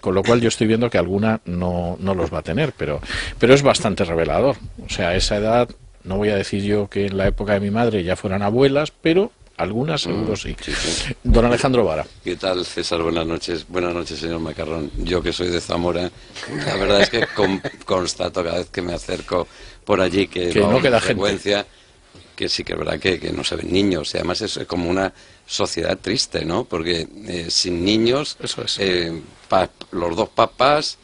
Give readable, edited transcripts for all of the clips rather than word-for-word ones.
con lo cual yo estoy viendo que alguna no los va a tener, pero es bastante revelador. O sea, a esa edad, no voy a decir yo que en la época de mi madre ya fueran abuelas, pero algunas seguro sí. Don Alejandro Vara. ¿Qué tal, César? Buenas noches, señor Macarrón. Yo que soy de Zamora, la verdad es que constato cada vez que me acerco por allí que no queda frecuencia, gente. Que sí que es verdad que no se ven niños, y además es como una sociedad triste, ¿no? Porque sin niños, eso es. Los dos papás,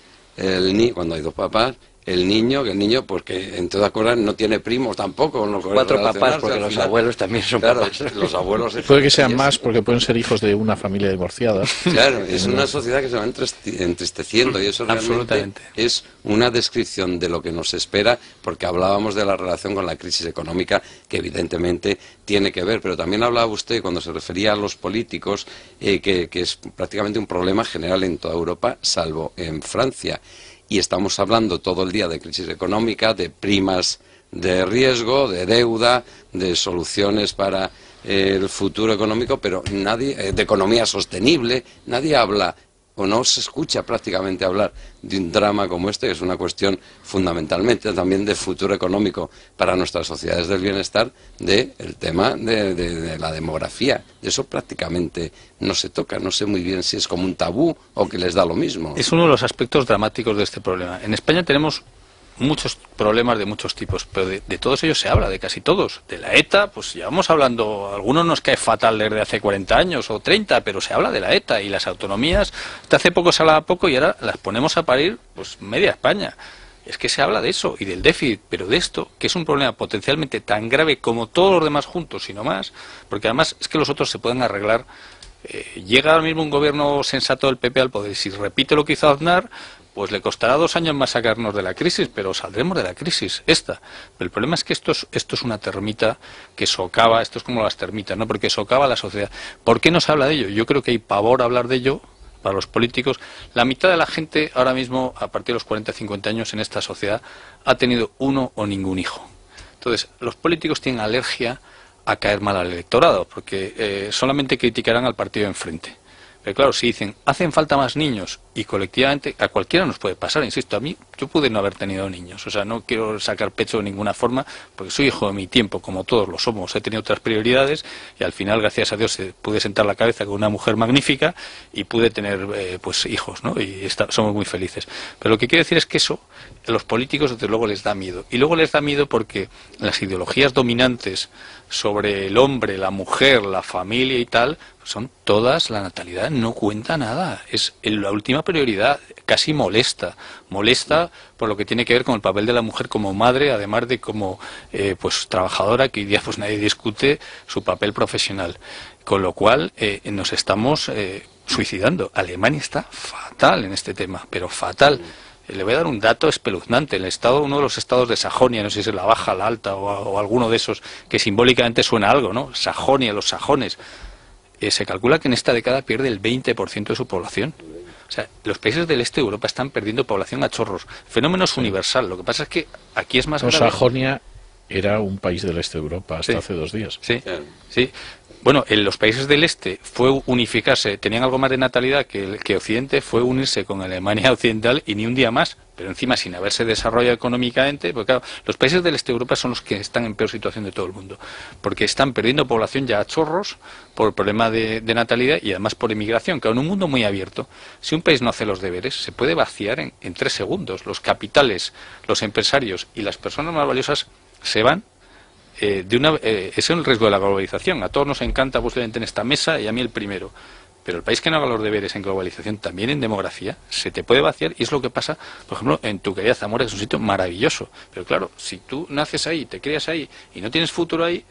cuando hay dos papás, el niño, porque en toda Corea no tiene primos tampoco. No, cuatro papás, porque los abuelos también son papás. Los abuelos puede que sean más, porque pueden ser hijos de una familia divorciada. Claro, es una sociedad que se va entristeciendo, y eso realmente es una descripción de lo que nos espera, porque hablábamos de la relación con la crisis económica, que evidentemente tiene que ver, pero también hablaba usted, cuando se refería a los políticos, que es prácticamente un problema general en toda Europa, salvo en Francia. Y estamos hablando todo el día de crisis económica, de primas de riesgo, de deuda, de soluciones para el futuro económico, pero nadie, de economía sostenible, nadie habla o no se escucha prácticamente hablar de un drama como este, que es una cuestión fundamentalmente también de futuro económico para nuestras sociedades del bienestar, del tema de la demografía. De eso prácticamente no se toca, no sé muy bien si es como un tabú o que les da lo mismo. Es uno de los aspectos dramáticos de este problema. En España tenemos muchos problemas de muchos tipos, pero de todos ellos se habla, de casi todos. De la ETA, pues llevamos hablando, a algunos nos cae fatal desde hace 40 años o 30, pero se habla de la ETA, y las autonomías, hasta hace poco se hablaba poco y ahora las ponemos a parir pues media España. Es que se habla de eso y del déficit, pero de esto, que es un problema potencialmente tan grave como todos los demás juntos, sino más, porque además es que los otros se pueden arreglar. Llega ahora mismo un gobierno sensato del PP al poder, y si repite lo que hizo Aznar, pues le costará 2 años más sacarnos de la crisis, pero saldremos de la crisis, esta. Pero el problema es que esto es una termita que socava, esto es como las termitas, ¿no? Porque socava la sociedad. ¿Por qué no se habla de ello? Yo creo que hay pavor a hablar de ello para los políticos. La mitad de la gente ahora mismo, a partir de los 40-50 años en esta sociedad, ha tenido uno o ningún hijo. Entonces, los políticos tienen alergia a caer mal al electorado, porque solamente criticarán al partido de enfrente. Pero claro, si dicen, hacen falta más niños, y colectivamente a cualquiera nos puede pasar, insisto, a mí, yo pude no haber tenido niños, o sea, no quiero sacar pecho de ninguna forma, porque soy hijo de mi tiempo, como todos lo somos, he tenido otras prioridades, y al final, gracias a Dios, pude sentar la cabeza con una mujer magnífica, y pude tener, pues, hijos, ¿no? Y somos muy felices. Pero lo que quiero decir es que eso, a los políticos, desde luego, les da miedo. Y luego les da miedo porque las ideologías dominantes sobre el hombre, la mujer, la familia y tal, son todas, la natalidad no cuenta nada, es la última prioridad, casi molesta por lo que tiene que ver con el papel de la mujer como madre, además de como pues trabajadora, que hoy día pues nadie discute su papel profesional, con lo cual nos estamos suicidando. Alemania está fatal en este tema, pero fatal. Le voy a dar un dato espeluznante. El estado, uno de los estados de Sajonia, no sé si es la baja, la alta o alguno de esos, que simbólicamente suena a algo, ¿no? Sajonia, los sajones. Se calcula que en esta década pierde el 20% de su población. O sea, los países del este de Europa están perdiendo población a chorros. El fenómeno es universal. Lo que pasa es que aquí es más grave. Sajonia era un país del este de Europa hasta hace 2 días. Sí, sí. Bueno, en los países del este fue unificarse, tenían algo más de natalidad que Occidente, fue unirse con Alemania Occidental y ni un día más, pero encima sin haberse desarrollado económicamente, porque claro, los países del este de Europa son los que están en peor situación de todo el mundo, porque están perdiendo población ya a chorros por el problema de natalidad y además por emigración, que en un mundo muy abierto, si un país no hace los deberes, se puede vaciar en 3 segundos. Los capitales, los empresarios y las personas más valiosas se van. Es el riesgo de la globalización. A todos nos encanta posiblemente en esta mesa, y a mí el primero. Pero el país que no haga los deberes en globalización, también en demografía, se te puede vaciar, y es lo que pasa, por ejemplo, en tu querida Zamora, que es un sitio maravilloso. Pero claro, si tú naces ahí, te crías ahí y no tienes futuro ahí,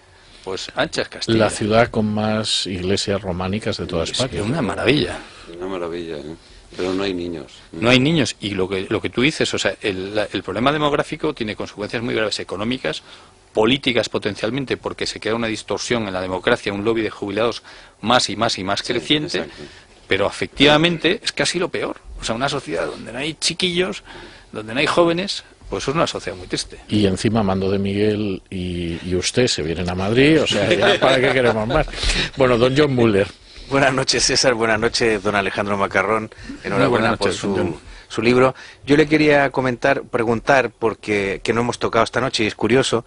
pues anchas Castilla. La ciudad con más iglesias románicas de toda España. Es una maravilla. Una maravilla, ¿eh? Pero no hay niños. No hay niños, y lo que tú dices, o sea, el problema demográfico tiene consecuencias muy graves económicas, políticas potencialmente, porque se queda una distorsión en la democracia, un lobby de jubilados más y más y más creciente, exacto. Pero efectivamente es casi lo peor. O sea, una sociedad donde no hay chiquillos, donde no hay jóvenes, pues es una sociedad muy triste. Y encima Mando de Miguel y usted se vienen a Madrid, o sea, ya, ¿para qué queremos más? Bueno, don John Muller. Buenas noches, César. Buenas noches, don Alejandro Macarrón. Enhorabuena por su libro. Yo le quería preguntar, porque que no hemos tocado esta noche y es curioso.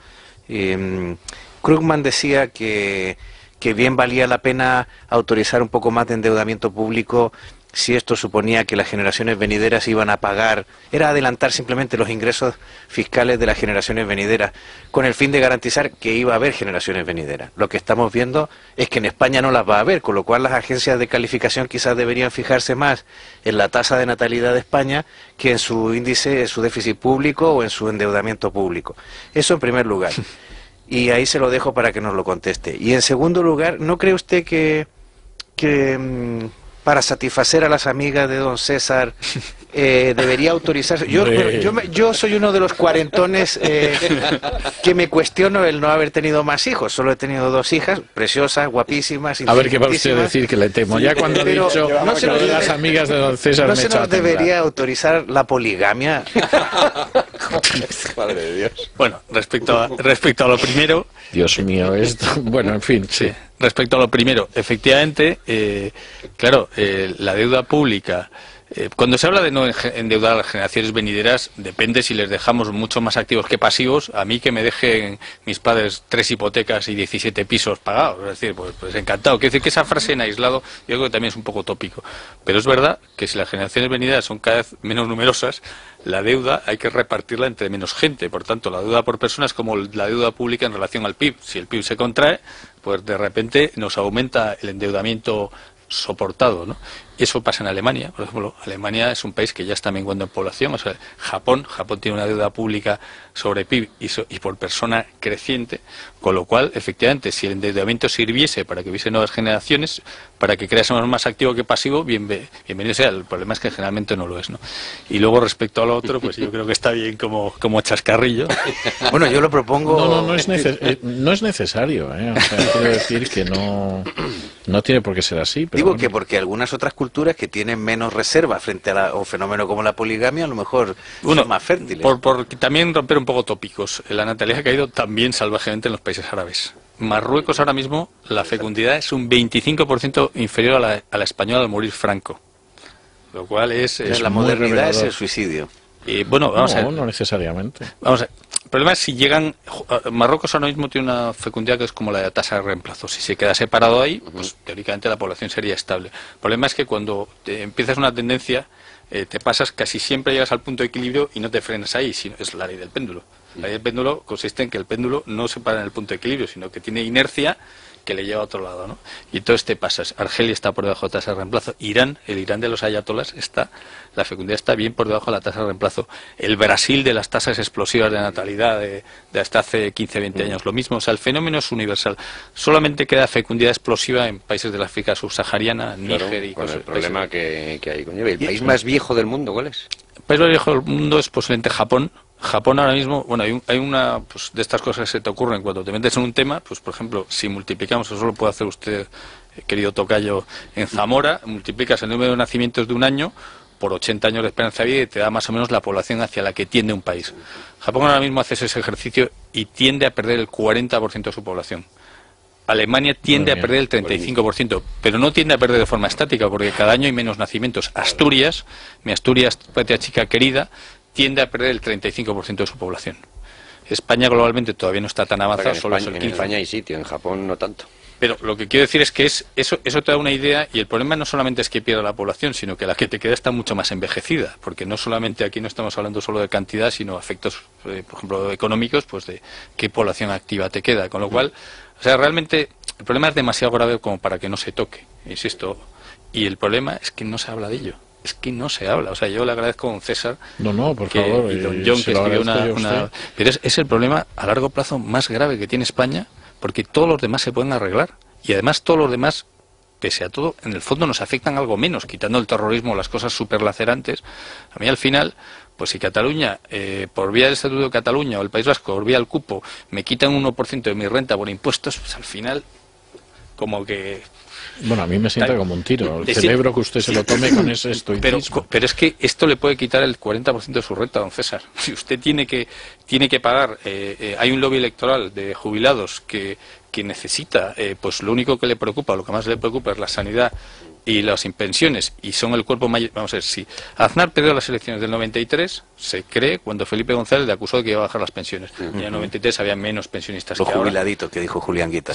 Krugman decía que bien valía la pena autorizar un poco más de endeudamiento público si esto suponía que las generaciones venideras iban a pagar, era adelantar simplemente los ingresos fiscales de las generaciones venideras, con el fin de garantizar que iba a haber generaciones venideras. Lo que estamos viendo es que en España no las va a haber, con lo cual las agencias de calificación quizás deberían fijarse más en la tasa de natalidad de España que en su índice, en su déficit público o en su endeudamiento público. Eso en primer lugar. Y ahí se lo dejo para que nos lo conteste. Y en segundo lugar, ¿no cree usted que para satisfacer a las amigas de don César debería autorizarse? Yo soy uno de los cuarentones que me cuestiono el no haber tenido más hijos. Solo he tenido 2 hijas, preciosas, guapísimas. A ver qué va usted a decir, que le temo. Ya cuando he dicho no se de las amigas de don César, ¿no se nos debería autorizar la poligamia? Madre de Dios. Bueno, respecto a lo primero... Dios mío, esto... Bueno, en fin, sí. Respecto a lo primero, efectivamente, claro, la deuda pública, cuando se habla de no endeudar a las generaciones venideras, depende si les dejamos mucho más activos que pasivos. A mí que me dejen mis padres 3 hipotecas y 17 pisos pagados, es decir, pues encantado. Quiero decir que esa frase en aislado yo creo que también es un poco tópico. Pero es verdad que si las generaciones venideras son cada vez menos numerosas, la deuda hay que repartirla entre menos gente. Por tanto, la deuda por persona es como la deuda pública en relación al PIB. Si el PIB se contrae, pues de repente nos aumenta el endeudamiento soportado, ¿no? Eso pasa en Alemania, por ejemplo. Alemania es un país que ya está menguando en población. O sea, Japón tiene una deuda pública sobre PIB y por persona creciente, con lo cual, efectivamente, si el endeudamiento sirviese para que hubiese nuevas generaciones, para que creásemos más activo que pasivo, bienvenido sea. El problema es que generalmente no lo es, ¿no? Y luego, respecto a lo otro, pues yo creo que está bien como chascarrillo. Bueno, yo lo propongo... No es necesario, O sea, quiero decir que no tiene por qué ser así. Pero Digo bueno, que porque algunas otras culturas que tienen menos reserva frente a un fenómeno como la poligamia, a lo mejor son más fértiles. Por también romper un poco tópicos, la natalidad ha caído también salvajemente en los países árabes. Marruecos ahora mismo, la fecundidad es un 25% inferior a la española al morir Franco. Lo cual es la modernidad es el suicidio. Bueno, vamos a ver. No necesariamente. Vamos a ver. El problema es si llegan... Marruecos ahora mismo tiene una fecundidad que es como la de tasa de reemplazo. Si se queda separado ahí, pues teóricamente la población sería estable. El problema es que cuando empiezas una tendencia, te pasas, casi siempre llegas al punto de equilibrio y no te frenas ahí, sino es la ley del péndulo. La ley del péndulo consiste en que el péndulo no se para en el punto de equilibrio, sino que tiene inercia que le lleva a otro lado, ¿no? Y entonces te pasas. Argelia está por debajo de tasa de reemplazo. el Irán de los ayatolas la fecundidad está bien por debajo de la tasa de reemplazo. El Brasil de las tasas explosivas de natalidad de hasta hace 15, 20 años. Lo mismo, o sea, el fenómeno es universal. Solamente queda fecundidad explosiva en países de la África subsahariana, Níger y con cosas. el problema que hay con ello. ¿El país más viejo del mundo cuál es? El país más viejo del mundo es posiblemente Japón. Japón ahora mismo, bueno, hay una pues, de estas cosas que se te ocurren cuando te metes en un tema, pues por ejemplo, si multiplicamos, eso lo puede hacer usted, querido tocayo, en Zamora, multiplicas el número de nacimientos de un año por 80 años de esperanza de vida y te da más o menos la población hacia la que tiende un país. Japón ahora mismo hace ese ejercicio y tiende a perder el 40% de su población. Alemania tiende a perder el 35%, pero no tiende a perder de forma estática, porque cada año hay menos nacimientos. Asturias, mi Asturias, patria chica querida, tiende a perder el 35% de su población. España globalmente todavía no está tan avanzada, solo es el 15%. En España hay sitio, en Japón no tanto. Pero lo que quiero decir es que eso te da una idea, y el problema no solamente es que pierda la población, sino que la que te queda está mucho más envejecida, porque no solamente aquí no estamos hablando solo de cantidad, sino efectos, por ejemplo, económicos, pues de qué población activa te queda. Con lo cual, o sea, realmente el problema es demasiado grave como para que no se toque, insisto, y el problema es que no se habla de ello. Es que no se habla. O sea, yo le agradezco a don César. Por favor. Y don John, que escribió una... Pero es el problema a largo plazo más grave que tiene España, porque todos los demás se pueden arreglar. Y además todos los demás, pese a todo, en el fondo nos afectan algo menos, quitando el terrorismo, las cosas súper lacerantes. A mí al final, pues si Cataluña, por vía del Estatuto de Cataluña, o el País Vasco, por vía del cupo, me quitan un 1% de mi renta por impuestos, pues al final, como que... Bueno, a mí me sienta como un tiro. Celebro que usted se lo tome con ese estoicismo. Pero es que esto le puede quitar el 40% de su renta, don César. Si usted tiene que pagar, hay un lobby electoral de jubilados que que necesita, pues lo único que le preocupa, lo que más le preocupa es la sanidad y las pensiones, y son el cuerpo mayor. Vamos a ver, si Aznar perdió las elecciones del 93, se cree, cuando Felipe González le acusó de que iba a bajar las pensiones. Y en el 93 había menos pensionistas Lo que ahora. jubiladito que dijo Julián Guita.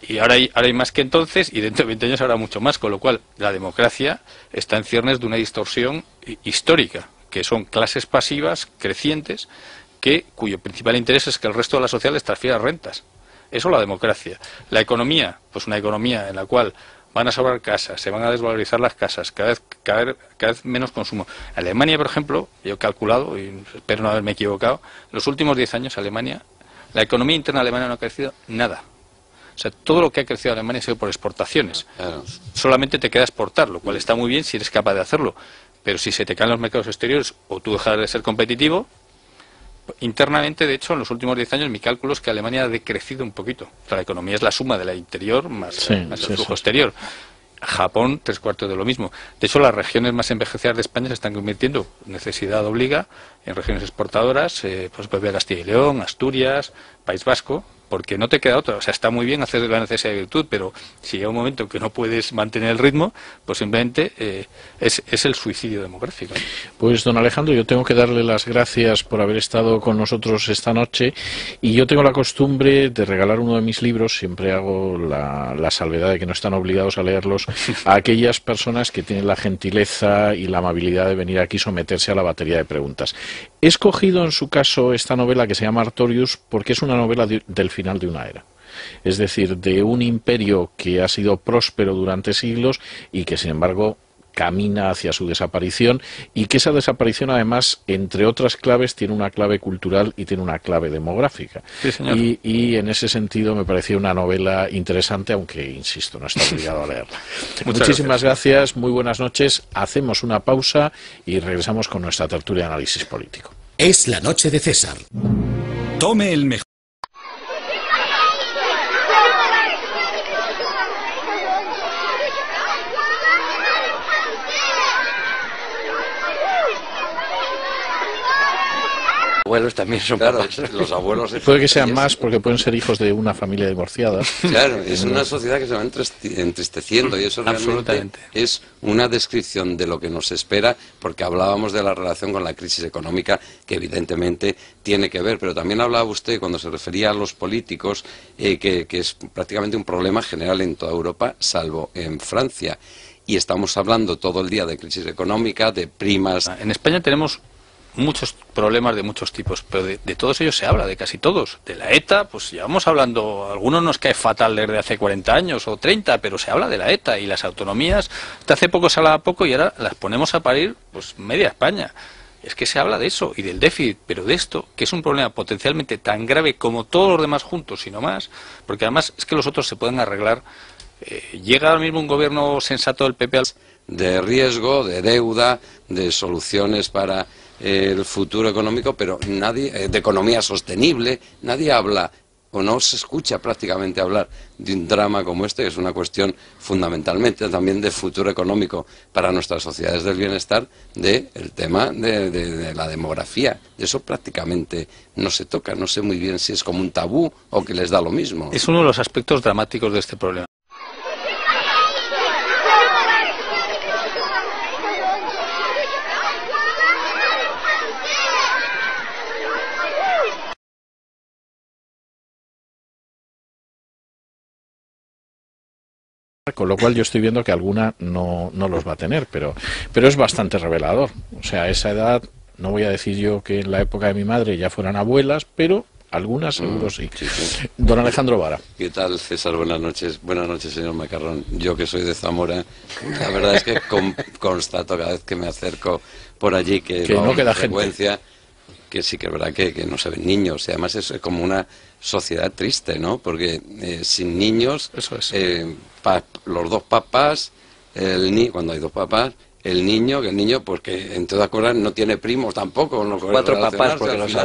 Y ahora hay más que entonces, y dentro de 20 años habrá mucho más, con lo cual la democracia está en ciernes de una distorsión histórica, que son clases pasivas crecientes, cuyo principal interés es que el resto de la sociedad les transfiera rentas. Eso es la democracia. La economía, pues una economía en la cual van a sobrar casas, se van a desvalorizar las casas, cada vez menos consumo. Alemania, por ejemplo, yo he calculado, y espero no haberme equivocado, en los últimos 10 años Alemania, la economía interna alemana no ha crecido nada. O sea, todo lo que ha crecido Alemania ha sido por exportaciones. Solamente te queda exportar, lo cual está muy bien si eres capaz de hacerlo. Pero si se te caen los mercados exteriores o tú dejas de ser competitivo, internamente, de hecho, en los últimos 10 años mi cálculo es que Alemania ha decrecido un poquito. O sea, la economía es la suma de la interior más el flujo exterior. Japón, 3/4 de lo mismo. De hecho, las regiones más envejecidas de España se están convirtiendo, necesidad obliga, en regiones exportadoras, pues Castilla y León, Asturias, País Vasco, porque no te queda otra. O sea, está muy bien hacer la necesidad de virtud, pero si llega un momento que no puedes mantener el ritmo, pues simplemente es el suicidio demográfico. Pues, don Alejandro, yo tengo que darle las gracias por haber estado con nosotros esta noche, y yo tengo la costumbre de regalar uno de mis libros, siempre hago la salvedad de que no están obligados a leerlos, a aquellas personas que tienen la gentileza y la amabilidad de venir aquí y someterse a la batería de preguntas. He escogido en su caso esta novela que se llama Artorius porque es una novela del final de una era. Es decir, de un imperio que ha sido próspero durante siglos y que sin embargo camina hacia su desaparición, y que esa desaparición además, entre otras claves, tiene una clave cultural y tiene una clave demográfica. Sí, señor. Y en ese sentido me pareció una novela interesante, aunque insisto, no está obligado a leerla. Muchísimas gracias, muy buenas noches, hacemos una pausa y regresamos con nuestra tertulia de análisis político. Es la noche de César. Tome el mejor. Abuelos también son papás. Los abuelos... Puede que sean más porque pueden ser hijos de una familia divorciada. Claro, es una sociedad que se va entristeciendo, y eso realmente es una descripción de lo que nos espera, porque hablábamos de la relación con la crisis económica, que evidentemente tiene que ver, pero también hablaba usted, cuando se refería a los políticos, que es prácticamente un problema general en toda Europa, salvo en Francia. Y estamos hablando todo el día de crisis económica, de primas... En España tenemos muchos problemas de muchos tipos, pero de todos ellos se habla, de casi todos. De la ETA, pues llevamos hablando, a algunos nos cae fatal desde hace 40 años o 30, pero se habla de la ETA, y las autonomías, hasta hace poco se hablaba poco y ahora las ponemos a parir pues media España. Es que se habla de eso y del déficit, pero de esto, que es un problema potencialmente tan grave como todos los demás juntos, sino más, porque además es que los otros se pueden arreglar. Llega ahora mismo un gobierno sensato del PP de riesgo, de deuda, de soluciones para el futuro económico, pero nadie, de economía sostenible, nadie habla o no se escucha prácticamente hablar de un drama como este, que es una cuestión fundamentalmente también de futuro económico para nuestras sociedades del bienestar, del tema de la demografía. De eso prácticamente no se toca, no sé muy bien si es como un tabú o que les da lo mismo. Es uno de los aspectos dramáticos de este problema. Con lo cual yo estoy viendo que alguna no los va a tener, pero es bastante revelador. O sea, a esa edad, no voy a decir yo que en la época de mi madre ya fueran abuelas, pero algunas seguro sí. Sí. Don Alejandro Vara. ¿Qué tal, César? Buenas noches. Buenas noches, señor Macarrón. Yo, que soy de Zamora, la verdad es que constato cada vez que me acerco por allí que no queda frecuencia, que sí que es verdad que no se ven niños, y además es como una sociedad triste, ¿no? Porque sin niños, eso es. Los dos papás, cuando hay dos papás, el niño, porque en todas cosas no tiene primos tampoco. No 4 papás, porque los